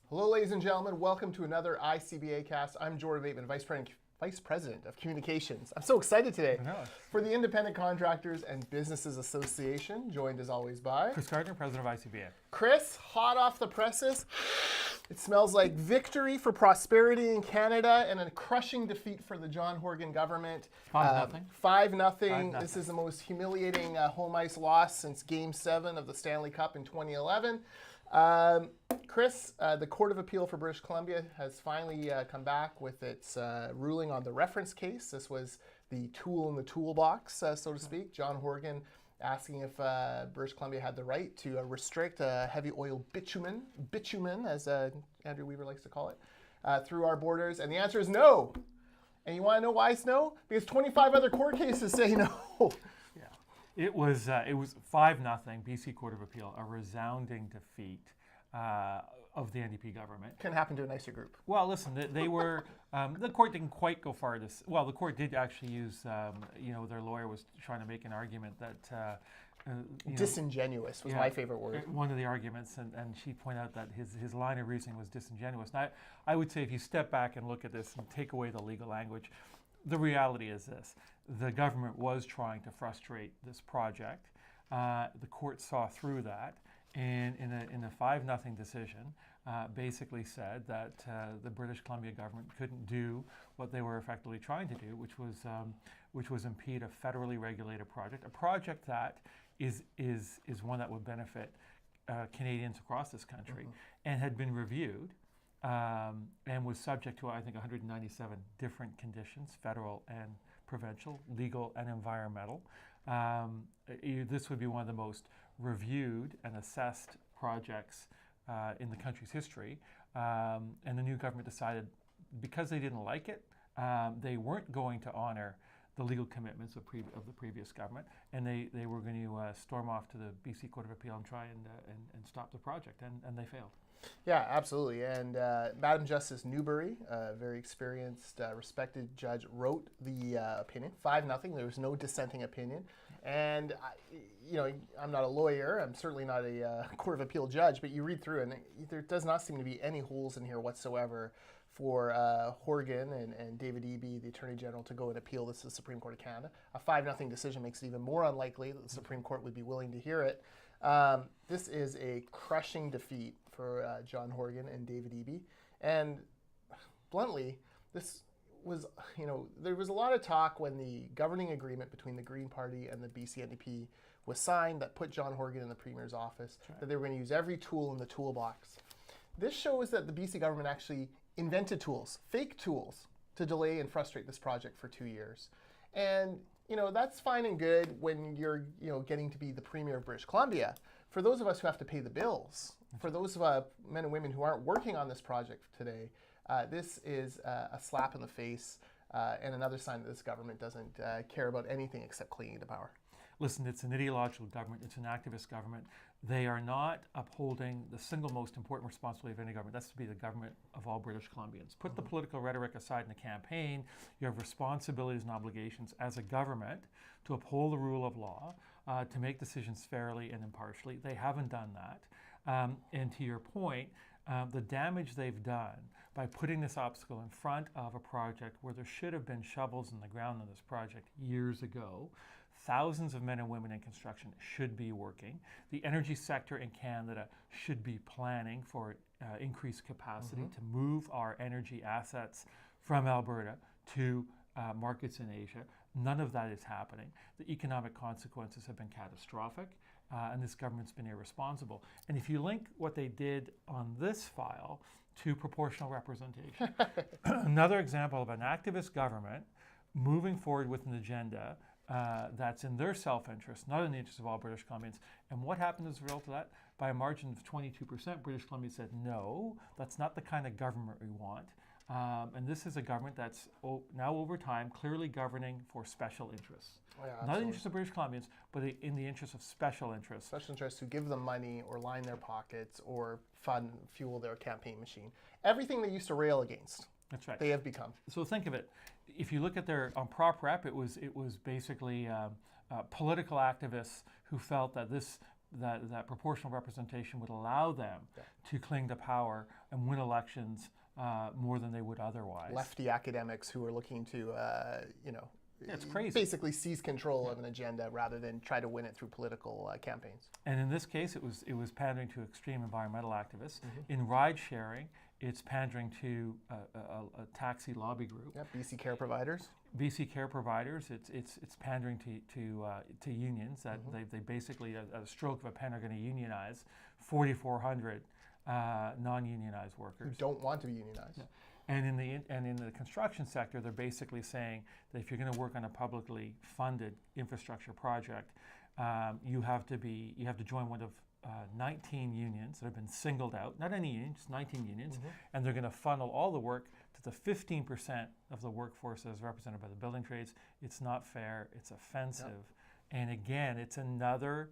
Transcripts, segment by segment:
Hello, ladies and gentlemen. Welcome to another ICBA cast. I'm Jordan Bateman, Vice President of Communications. I'm so excited today for the Independent Contractors and Businesses Association, joined as always by Chris Gardner, President of ICBA. Chris, hot off the presses. It smells like victory for prosperity in Canada and a crushing defeat for the John Horgan government. 5-0. 5-0. This is the most humiliating home ice loss since Game 7 of the Stanley Cup in 2011. Chris, the Court of Appeal for British Columbia has finally come back with its ruling on the reference case. This was the tool in the toolbox, so to speak. John Horgan asking if British Columbia had the right to restrict heavy oil bitumen, as Andrew Weaver likes to call it, through our borders. And the answer is no. And you want to know why it's no? Because 25 other court cases say no. Yeah, it was 5-0. BC Court of Appeal, a resounding defeat of the NDP government. Can happen to a nicer group. Well, listen, they were the court didn't quite go far. The court did actually use their lawyer was trying to make an argument that disingenuous was my favorite word. One of the arguments, and she pointed out that his line of reasoning was disingenuous. Now, I would say if you step back and look at this and take away the legal language, the reality is this: the government was trying to frustrate this project. The court saw through that, and in a 5-0 decision, basically said that the British Columbia government couldn't do what they were effectively trying to do, which was impede a federally regulated project, a project that is one that would benefit Canadians across this country, and had been reviewed and was subject to, I think, 197 different conditions, federal and provincial, legal and environmental. This would be one of the most reviewed and assessed projects in the country's history. And the new government decided, because they didn't like it, they weren't going to honor the legal commitments of the previous government, and they were going to storm off to the BC Court of Appeal and try and stop the project, and they failed. Yeah, absolutely. And Madam Justice Newbury, a very experienced, respected judge, wrote the opinion, 5-0. There was no dissenting opinion. And, I'm not a lawyer. I'm certainly not a Court of Appeal judge, but you read through and there does not seem to be any holes in here whatsoever for Horgan and David Eby, the Attorney General, to go and appeal this to the Supreme Court of Canada. A 5-0 decision makes it even more unlikely that the Supreme Court would be willing to hear it. This is a crushing defeat for John Horgan and David Eby. And bluntly, this was, there was a lot of talk when the governing agreement between the Green Party and the BC NDP was signed that put John Horgan in the Premier's office, that they were going to use every tool in the toolbox. This shows that the BC government actually invented tools, fake tools, to delay and frustrate this project for 2 years. And that's fine and good when you're, getting to be the Premier of British Columbia. For those of us who have to pay the bills, for those of men and women who aren't working on this project today, this is a slap in the face and another sign that this government doesn't care about anything except clinging to power. Listen, it's an ideological government. It's an activist government. They are not upholding the single most important responsibility of any government. That's to be the government of all British Columbians. Put the political rhetoric aside in the campaign. You have responsibilities and obligations as a government to uphold the rule of law, to make decisions fairly and impartially. They haven't done that. And to your point, the damage they've done by putting this obstacle in front of a project where there should have been shovels in the ground on this project years ago. Thousands of men and women in construction should be working. The energy sector in Canada should be planning for increased capacity to move our energy assets from Alberta to markets in Asia. None of that is happening. The economic consequences have been catastrophic, and this government's been irresponsible. And if you link what they did on this file to proportional representation, another example of an activist government moving forward with an agenda that's in their self-interest, not in the interest of all British Columbians. And what happened as a result of that? By a margin of 22%, British Columbia said, no, that's not the kind of government we want. And this is a government that's now over time clearly governing for special interests. Oh, yeah, not in the interest of British Columbians, but in the interest of special interests. Special interests who give them money or line their pockets or fuel their campaign machine. Everything they used to rail against. That's right. They have become. So think of it. If you look at their Prop Rep, it was basically political activists who felt that this that proportional representation would allow them to cling to power and win elections more than they would otherwise. Lefty academics who are looking to, it's crazy. Basically seize control of an agenda rather than try to win it through political campaigns. And in this case, it was pandering to extreme environmental activists. In ride sharing, it's pandering to a taxi lobby group. Yeah, BC Care Providers. BC Care Providers. It's pandering to unions that they basically at a stroke of a pen are going to unionize 4,400 non-unionized workers who don't want to be unionized. Yeah. And in the construction sector, they're basically saying that if you're going to work on a publicly funded infrastructure project, you have to join one of 19 unions that have been singled out, not any union, just 19 unions, and they're going to funnel all the work to the 15% of the workforce that is represented by the building trades. It's not fair, it's offensive, and again, it's another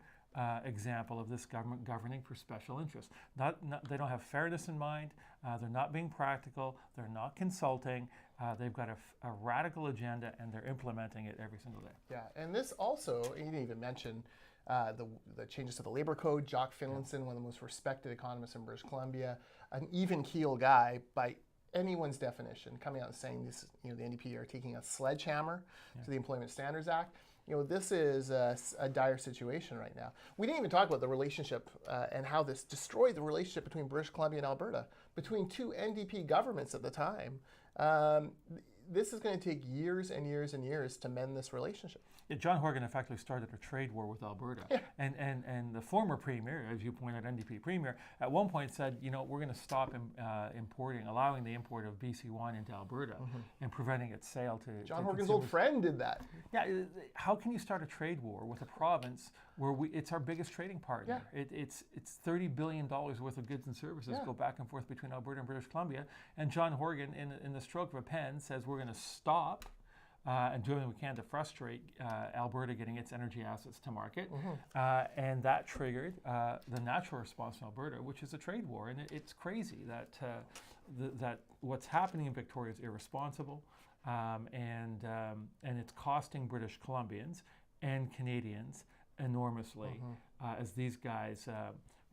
example of this government governing for special interests. They don't have fairness in mind, they're not being practical, they're not consulting, they've got a radical agenda and they're implementing it every single day. Yeah, and this also, you didn't even mention the changes to the labor code. Jock Finlayson, one of the most respected economists in British Columbia, an even keel guy by anyone's definition, coming out and saying this, the NDP are taking a sledgehammer to the Employment Standards Act. This is a dire situation right now. We didn't even talk about the relationship and how this destroyed the relationship between British Columbia and Alberta, between two NDP governments at the time. This is going to take years and years and years to mend this relationship. Yeah, John Horgan effectively started a trade war with Alberta. Yeah. And the former premier, as you pointed out, NDP premier, at one point said, we're going to stop allowing the import of BC wine into Alberta and preventing its sale to John Horgan's old friend did that. Yeah, how can you start a trade war with a province where it's our biggest trading partner? Yeah. It's $30 billion worth of goods and services go back and forth between Alberta and British Columbia. And John Horgan, in the stroke of a pen, says we're going to stop and do everything we can to frustrate Alberta getting its energy assets to market. And that triggered the natural response in Alberta, which is a trade war. And it's crazy that what's happening in Victoria is irresponsible, and it's costing British Columbians and Canadians enormously as these guys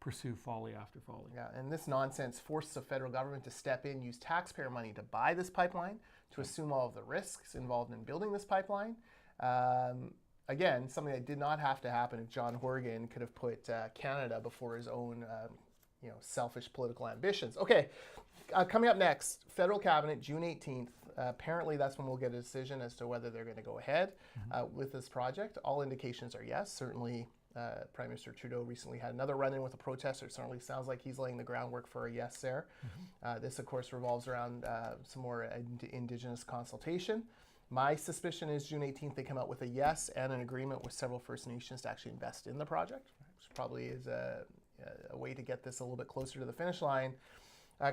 pursue folly after folly. Yeah, and this nonsense forces the federal government to step in, use taxpayer money to buy this pipeline, to assume all of the risks involved in building this pipeline. Again, something that did not have to happen if John Horgan could have put Canada before his own selfish political ambitions. Okay, coming up next, federal cabinet, June 18th. Apparently that's when we'll get a decision as to whether they're going to go ahead with this project. All indications are yes. Certainly Prime Minister Trudeau recently had another run-in with a protester. It certainly sounds like he's laying the groundwork for a yes there. This, of course, revolves around some more Indigenous consultation. My suspicion is June 18th they come out with a yes and an agreement with several First Nations to actually invest in the project, which probably is a way to get this a little bit closer to the finish line.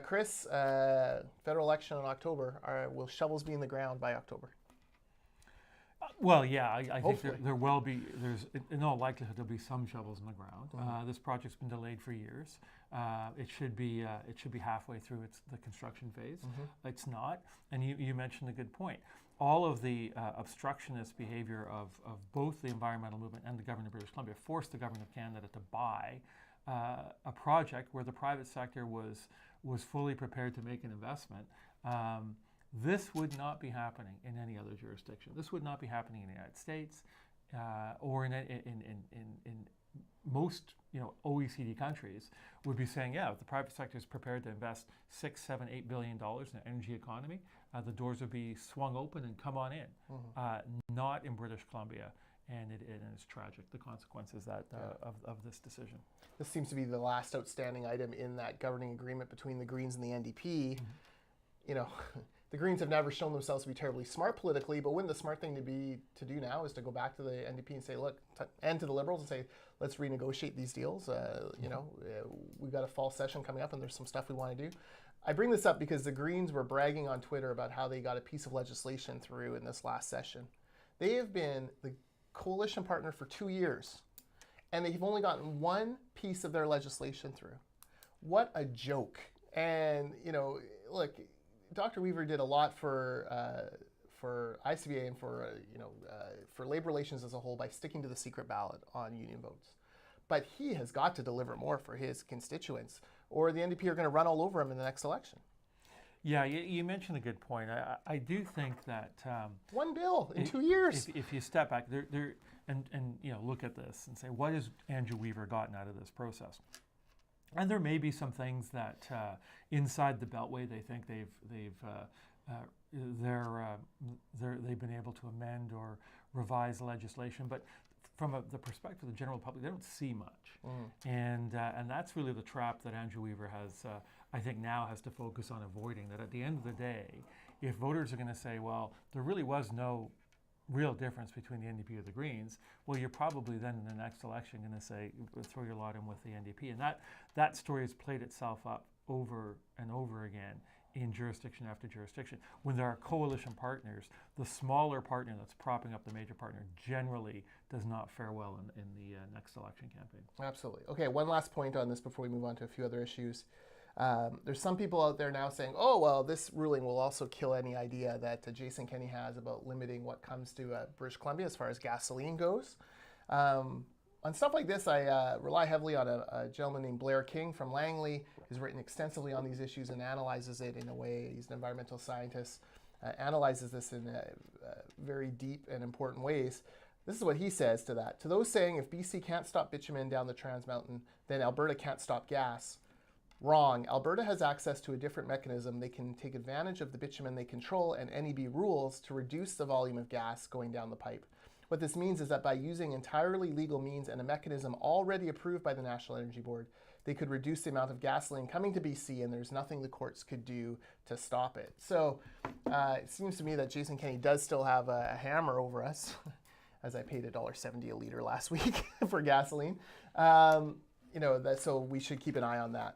Chris, federal election in October. Will shovels be in the ground by October? Well, yeah, I think there's in all likelihood there'll be some shovels in the ground. This project's been delayed for years. It should be halfway through the construction phase. It's not, and you mentioned a good point. All of the obstructionist behavior of both the environmental movement and the government of British Columbia forced the government of Canada to buy a project where the private sector was fully prepared to make an investment. This would not be happening in any other jurisdiction. This would not be happening in the United States or in most OECD countries would be saying, yeah, if the private sector is prepared to invest $6, $7, $8 billion in an energy economy, the doors would be swung open and come on in. Not in British Columbia, and it's tragic, the consequences of this decision. This seems to be the last outstanding item in that governing agreement between the Greens and the NDP. The Greens have never shown themselves to be terribly smart politically, but wouldn't the smart thing to do now is to go back to the NDP and say, look, and to the Liberals and say, let's renegotiate these deals. We've got a fall session coming up and there's some stuff we want to do. I bring this up because the Greens were bragging on Twitter about how they got a piece of legislation through in this last session. They have been the coalition partner for 2 years, and they've only gotten one piece of their legislation through. What a joke. And, look, Dr. Weaver did a lot for ICBA and for labor relations as a whole by sticking to the secret ballot on union votes. but he has got to deliver more for his constituents, or the NDP are going to run all over him in the next election. Yeah, you mentioned a good point. I do think that one bill in 2 years. If you step back and look at this and say, what has Andrew Weaver gotten out of this process? And there may be some things that inside the Beltway they think they've been able to amend or revise legislation, but from the perspective of the general public, they don't see much, and that's really the trap that Andrew Weaver has. I think now has to focus on avoiding. That at the end of the day, if voters are going to say, well, there really was no real difference between the NDP or the Greens, well, you're probably then in the next election going to say, throw your lot in with the NDP. And that story has played itself up over and over again in jurisdiction after jurisdiction. When there are coalition partners, the smaller partner that's propping up the major partner generally does not fare well in the next election campaign. Absolutely. Okay, one last point on this before we move on to a few other issues. There's some people out there now saying, oh, well, this ruling will also kill any idea that Jason Kenney has about limiting what comes to British Columbia as far as gasoline goes. On stuff like this, I rely heavily on a gentleman named Blair King from Langley, who's written extensively on these issues and analyzes it in a way. He's an environmental scientist, analyzes this in very deep and important ways. This is what he says to that. To those saying if BC can't stop bitumen down the Trans Mountain, then Alberta can't stop gas. Wrong. Alberta has access to a different mechanism. They can take advantage of the bitumen they control and NEB rules to reduce the volume of gas going down the pipe. What this means is that by using entirely legal means and a mechanism already approved by the National Energy Board, they could reduce the amount of gasoline coming to BC, and there's nothing the courts could do to stop it. So it seems to me that Jason Kenney does still have a hammer over us, as I paid $1.70 a liter last week for gasoline. So we should keep an eye on that.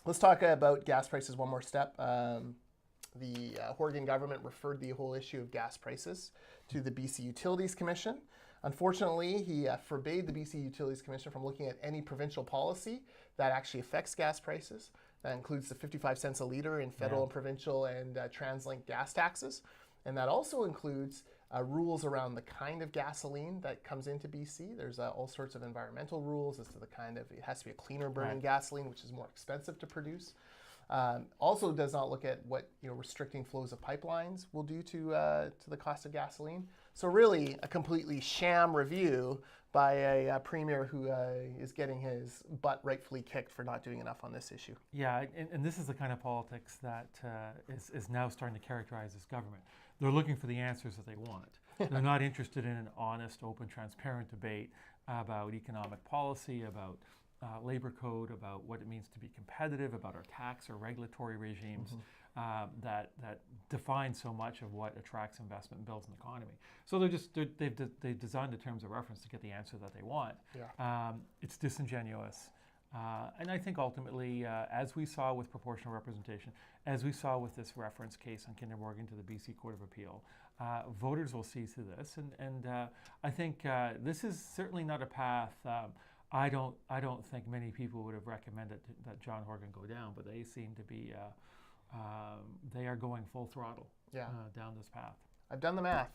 Let's talk about gas prices one more step. The Horgan government referred the whole issue of gas prices to the BC Utilities Commission. Unfortunately, he forbade the BC Utilities Commission from looking at any provincial policy that actually affects gas prices. That includes the 55 cents a liter in federal and provincial and TransLink gas taxes. And that also includes rules around the kind of gasoline that comes into BC. There's all sorts of environmental rules as to the kind of, it has to be a cleaner burning gasoline, which is more expensive to produce. Also does not look at what restricting flows of pipelines will do to the cost of gasoline. So really a completely sham review by a premier who is getting his butt rightfully kicked for not doing enough on this issue. Yeah, and this is the kind of politics that is now starting to characterize this government. They're looking for the answers that they want. They're not interested in an honest, open, transparent debate about economic policy, about labor code, about what it means to be competitive, about our tax or regulatory regimes that define so much of what attracts investment and builds an economy. So they've designed the terms of reference to get the answer that they want. Yeah. It's disingenuous. And I think ultimately, as we saw with proportional representation, as we saw with this reference case on Kinder Morgan to the BC Court of Appeal, voters will see through this. And I think this is certainly not a path. I don't think many people would have recommended that John Horgan go down, but they seem to be, they are going full throttle down this path. I've done the math.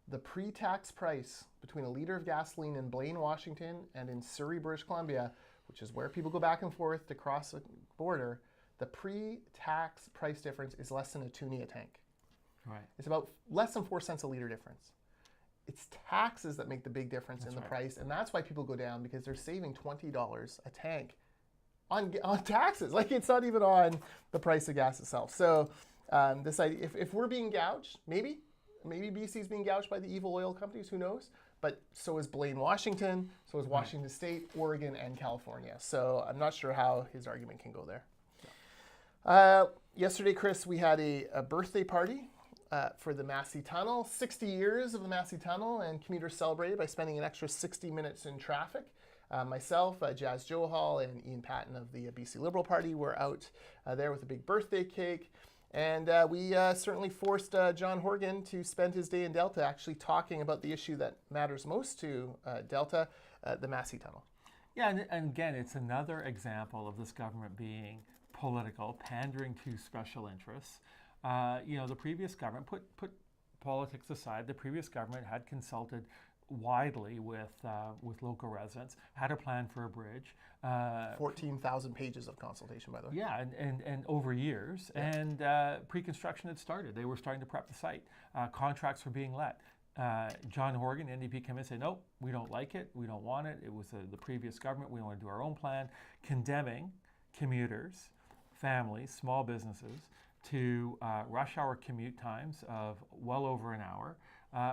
The pre-tax price between a liter of gasoline in Blaine, Washington and in Surrey, British Columbia, which is where people go back and forth to cross the border, the pre-tax price difference is less than a toonie a tank. Right. It's about less than 4 cents a liter difference. It's taxes that make the big difference in the price, and that's why people go down, because they're saving $20 a tank on taxes. Like, it's not even on the price of gas itself. So this idea, if we're being gouged, maybe BC's being gouged by the evil oil companies, who knows? But so is Blaine, Washington, so is Washington State, Oregon, and California. So I'm not sure how his argument can go there. Yesterday, Chris, we had a birthday party for the Massey Tunnel. 60 years of the Massey Tunnel, and commuters celebrated by spending an extra 60 minutes in traffic. Myself, Jazz Johal, and Ian Patton of the BC Liberal Party were out there with a big birthday cake. And we certainly forced John Horgan to spend his day in Delta actually talking about the issue that matters most to Delta, the Massey Tunnel. Yeah, and again, it's another example of this government being political, pandering to special interests. The previous government, put politics aside, the previous government had consulted widely with local residents, had a plan for a bridge. 14,000 pages of consultation, by the way. Yeah, and over years. Yeah. And pre-construction had started. They were starting to prep the site. Contracts were being let. John Horgan, NDP, came in and said, nope, we don't like it. We don't want it. It was the previous government. We want to do our own plan, condemning commuters, families, small businesses to rush hour commute times of well over an hour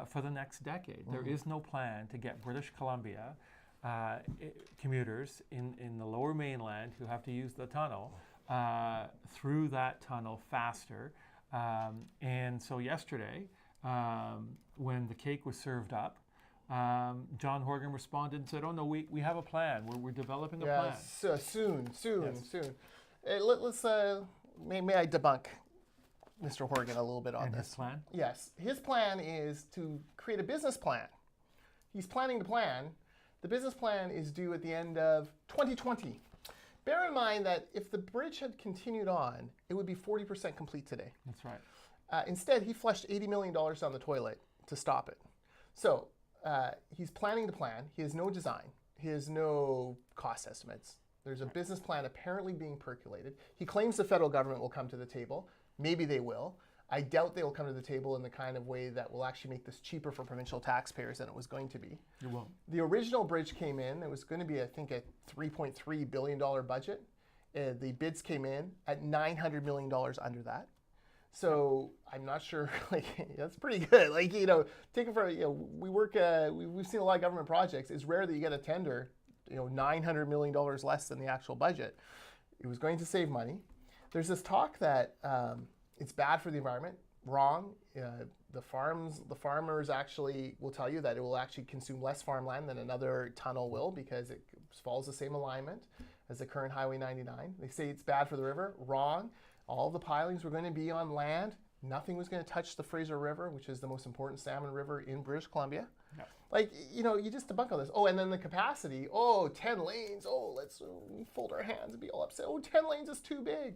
for the next decade. There is no plan to get British Columbia commuters in the lower mainland who have to use the tunnel through that tunnel faster. And so yesterday, when the cake was served up, John Horgan responded and said, oh no, we have a plan. We're developing a plan. So soon. Let's may I debunk Mr. Horgan a little bit on this. His plan? Yes. His plan is to create a business plan. He's planning the plan. The business plan is due at the end of 2020. Bear in mind that if the bridge had continued on, it would be 40% complete today. That's right. Instead, he flushed $80 million down the toilet to stop it. So he's planning the plan. He has no design. He has no cost estimates. There's a business plan apparently being percolated. He claims the federal government will come to the table. Maybe they will. I doubt they will come to the table in the kind of way that will actually make this cheaper for provincial taxpayers than it was going to be. It won't. The original bridge came in. It was going to be, I think, a $3.3 billion budget. The bids came in at $900 million under that. So I'm not sure, that's pretty good. Take it for, we work, we've seen a lot of government projects. It's rare that you get a tender, $900 million less than the actual budget. It was going to save money. There's this talk that it's bad for the environment. Wrong. The farmers actually will tell you that it will actually consume less farmland than another tunnel will because it follows the same alignment as the current Highway 99. They say it's bad for the river. Wrong. All the pilings were going to be on land. Nothing was going to touch the Fraser River, which is the most important salmon river in British Columbia. Yeah. You just debunk all this. Oh, and then the capacity. 10 lanes. Let's fold our hands and be all upset. 10 lanes is too big.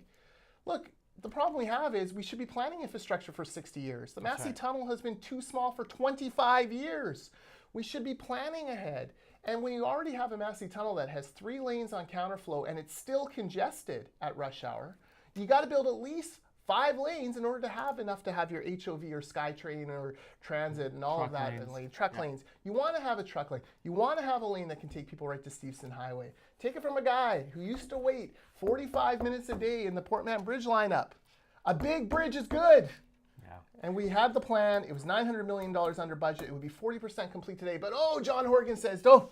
Look, the problem we have is we should be planning infrastructure for 60 years. The Massey Tunnel has been too small for 25 years. We should be planning ahead. And when you already have a Massey Tunnel that has 3 lanes on counterflow and it's still congested at rush hour, you got to build at least 5 lanes in order to have enough to have your HOV or SkyTrain or transit and all truck of that. lanes. And truck lanes. You want to have a truck lane. You want to have a lane that can take people right to Steveston Highway. Take it from a guy who used to wait 45 minutes a day in the Port Mann Bridge lineup. A big bridge is good. Yeah. And we had the plan. It was $900 million under budget. It would be 40% complete today. But John Horgan says, we're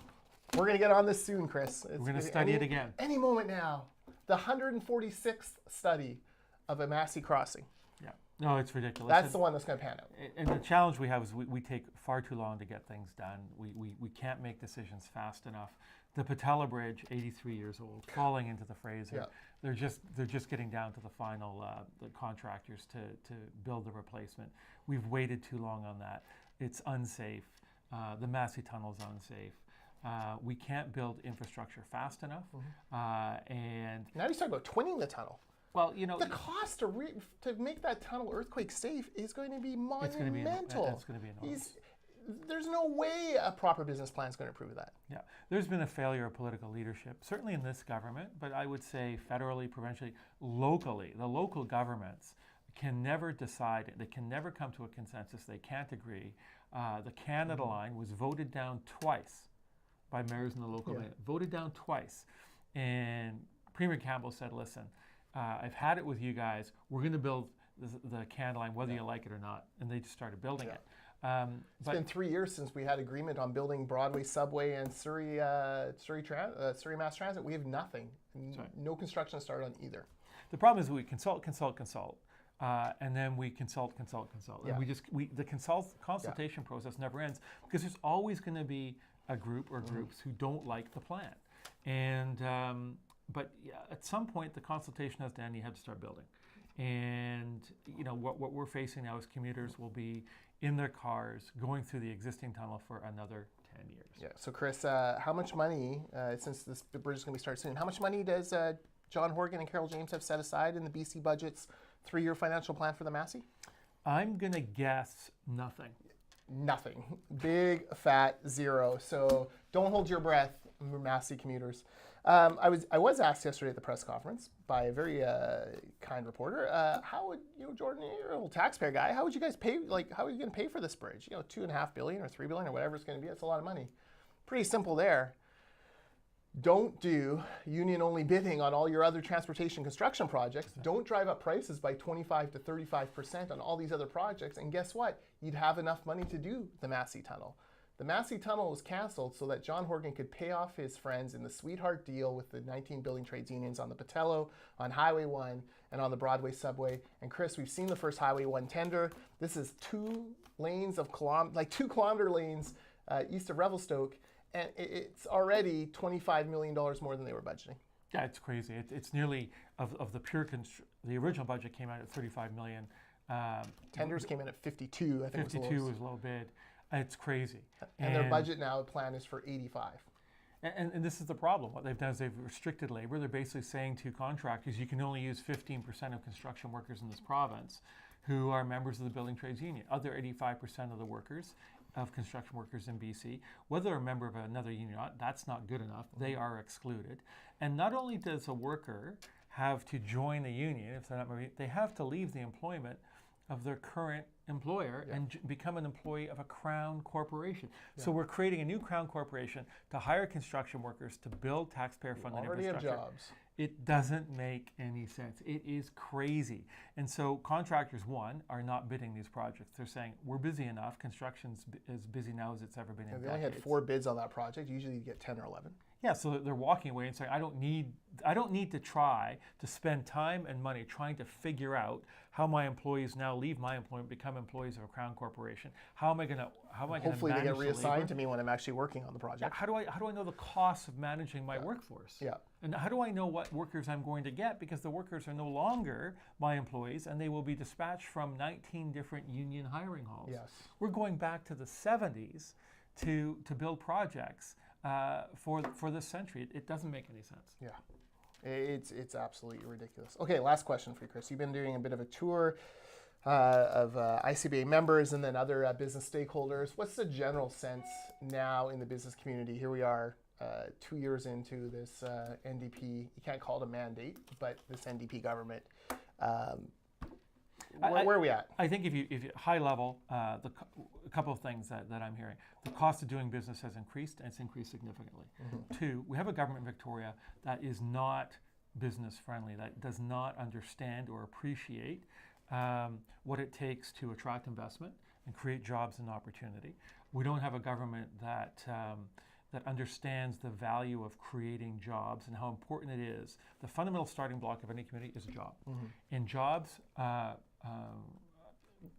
going to get on this soon, Chris. We're going to study it again. Any moment now. The 146th study of a Massey crossing. Yeah. No, it's ridiculous. That's the one that's going to pan out. And the challenge we have is we take far too long to get things done. We can't make decisions fast enough. The Patella Bridge, 83 years old, falling into the Fraser. Yeah. They're just getting down to the final the contractors to build the replacement. We've waited too long on that. It's unsafe. The Massey Tunnel is unsafe. We can't build infrastructure fast enough. And now he's talking about twinning the tunnel. Well, the cost to make that tunnel earthquake safe is going to be monumental. It's going to be enormous. There's no way a proper business plan is going to prove that. Yeah, there's been a failure of political leadership, certainly in this government, but I would say federally, provincially, locally. The local governments can never decide. They can never come to a consensus. They can't agree. The Canada line was voted down twice by mayors in the local government. Voted down twice. And Premier Campbell said, listen, I've had it with you guys. We're going to build the Canada line, whether you like it or not. And they just started building it. It's been 3 years since we had agreement on building Broadway Subway and Surrey Mass Transit. We have nothing. No construction started on either. The problem is we consult, and then we consult. Yeah. And the consultation process never ends because there's always going to be a group or groups who don't like the plan. And but at some point the consultation has to end. You have to start building. And what we're facing now is commuters will be in their cars going through the existing tunnel for another 10 years. Yeah. So Chris, how much money, since the bridge is going to be started soon, how much money does John Horgan and Carol James have set aside in the BC budget's 3-year financial plan for the Massey? I'm going to guess nothing. nothing. Big fat zero. So don't hold your breath, Massey commuters. I was asked yesterday at the press conference by a very kind reporter, how would, Jordan, you're a little taxpayer guy, how would you guys pay, how are you going to pay for this bridge? $2.5 billion or $3 billion or whatever it's going to be. That's a lot of money. Pretty simple there. Don't do union-only bidding on all your other transportation construction projects. Exactly. Don't drive up prices by 25 to 35% on all these other projects. And guess what? You'd have enough money to do the Massey Tunnel. The Massey Tunnel was canceled so that John Horgan could pay off his friends in the sweetheart deal with the 19 building trades unions on the Patello, on Highway 1, and on the Broadway subway. And Chris, we've seen the first Highway 1 tender. This is 2 lanes of 2 kilometer lanes east of Revelstoke. And it's already $25 million more than they were budgeting. Yeah, it's crazy. It's nearly, of the pure, the original budget came out at $35 million. Tenders came in at 52, I think 52 was low bid. It's crazy. And their budget now plan is for 85. And this is the problem. What they've done is they've restricted labor. They're basically saying to contractors, you can only use 15% of construction workers in this province who are members of the Building Trades Union. Other 85% of the workers, of construction workers in BC, whether they're a member of another union or not, that's not good enough. They are excluded. And not only does a worker have to join the union, if they're not married, they have to leave the employment of their current employer and become an employee of a Crown corporation. So we're creating a new Crown corporation to hire construction workers to build taxpayer-funded infrastructure. Already have jobs. It doesn't make any sense. It is crazy. And so contractors, one, are not bidding these projects. They're saying, we're busy enough. Construction's as busy now as it's ever been in decades. They only had 4 bids on that project. Usually you get 10 or 11. Yeah, so they're walking away and saying, I don't need to try to spend time and money trying to figure out how my employees now leave my employment, become employees of a Crown corporation. How am I going to hopefully they get reassigned to me when I'm actually working on the project. Yeah, how do I know the costs of managing my workforce? Yeah. And how do I know what workers I'm going to get? Because the workers are no longer my employees and they will be dispatched from 19 different union hiring halls. Yes. We're going back to the 70s to build projects for this century. It doesn't make any sense. Yeah. It's absolutely ridiculous. Okay, last question for you, Chris. You've been doing a bit of a tour of ICBA members and then other business stakeholders. What's the general sense now in the business community? Here we are 2 years into this NDP, you can't call it a mandate, but this NDP government. Where are we at? I think if you high level, a couple of things that I'm hearing. The cost of doing business has increased, and it's increased significantly. Mm-hmm. 2, we have a government in Victoria that is not business friendly, that does not understand or appreciate what it takes to attract investment and create jobs and opportunity. We don't have a government that understands the value of creating jobs and how important it is. The fundamental starting block of any community is a job. Mm-hmm. And jobs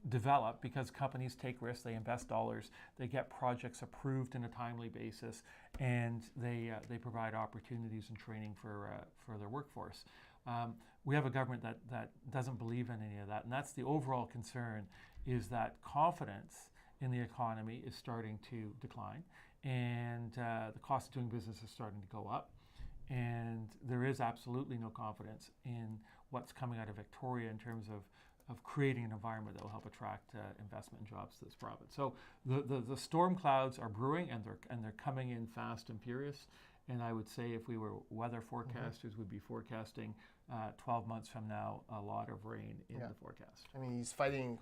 develop because companies take risks, they invest dollars, they get projects approved in a timely basis, and they provide opportunities and training for their workforce. We have a government that doesn't believe in any of that, and that's the overall concern, is that confidence in the economy is starting to decline, and the cost of doing business is starting to go up, and there is absolutely no confidence in what's coming out of Victoria in terms of creating an environment that will help attract investment and jobs to this province. So the storm clouds are brewing, and they're coming in fast and furious. And I would say if we were weather forecasters, we'd be forecasting 12 months from now a lot of rain in the forecast. I mean,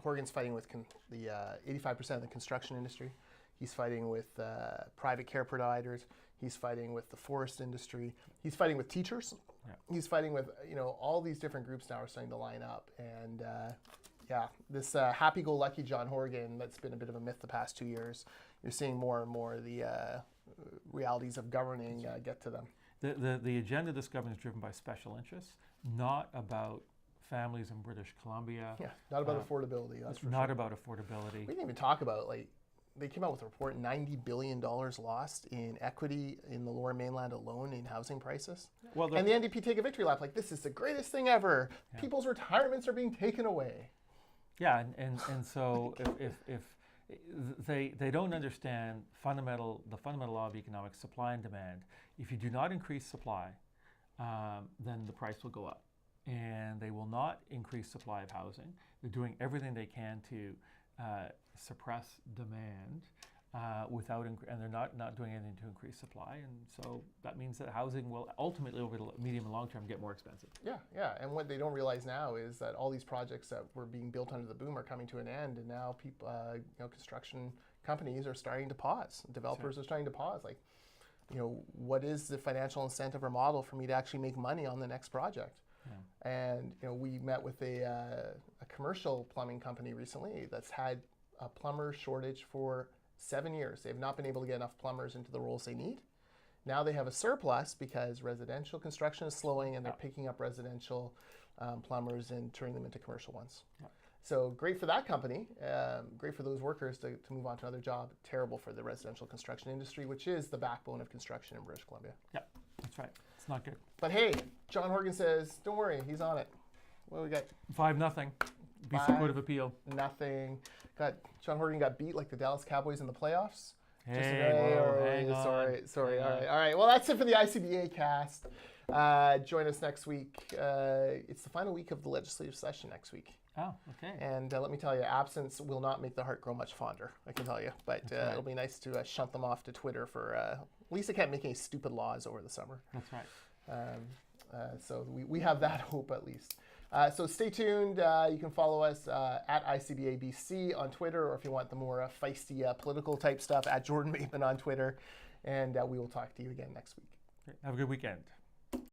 Horgan's fighting with the 85% of the construction industry. He's fighting with private care providers. He's fighting with the forest industry. He's fighting with teachers. Yeah. He's fighting with, all these different groups now are starting to line up. And this happy-go-lucky John Horgan, that's been a bit of a myth the past 2 years. You're seeing more and more the realities of governing get to them. The agenda of this government is driven by special interests, not about families in British Columbia. Yeah, not about affordability, that's for not sure. about affordability. We didn't even talk about, they came out with a report, $90 billion lost in equity in the Lower Mainland alone in housing prices. Well, and the NDP take a victory lap, this is the greatest thing ever. Yeah. People's retirements are being taken away. Yeah, and so if they don't understand the fundamental law of economics, supply and demand. If you do not increase supply, then the price will go up. And they will not increase supply of housing. They're doing everything they can to suppress demand and they're not doing anything to increase supply, and so that means that housing will ultimately, over the medium and long term, get more expensive. Yeah. And what they don't realize now is that all these projects that were being built under the boom are coming to an end, and now people, construction companies are starting to pause. Developers are starting to pause. Like, what is the financial incentive or model for me to actually make money on the next project? Yeah. And we met with a commercial plumbing company recently that's had a plumber shortage for 7 years. They've not been able to get enough plumbers into the roles they need. Now they have a surplus because residential construction is slowing, and they're picking up residential plumbers and turning them into commercial ones. Yeah. So great for that company, great for those workers to move on to another job. Terrible for the residential construction industry, which is the backbone of construction in British Columbia. Yeah, that's right. It's not good. But hey, John Horgan says, don't worry, he's on it. What do we got? 5-0. BC Court of Appeal. Nothing. John Horgan got beat like the Dallas Cowboys in the playoffs. Hang on. Sorry. All right. Well, that's it for the ICBA cast. Join us next week. It's the final week of the legislative session next week. Oh, okay. And let me tell you, absence will not make the heart grow much fonder, I can tell you. But right. It'll be nice to shunt them off to Twitter for, at least they can't make any stupid laws over the summer. That's right. So we have that hope at least. So stay tuned. You can follow us at ICBABC on Twitter, or if you want the more feisty political type stuff, at Jordan Bateman on Twitter. And we will talk to you again next week. Great. Have a good weekend.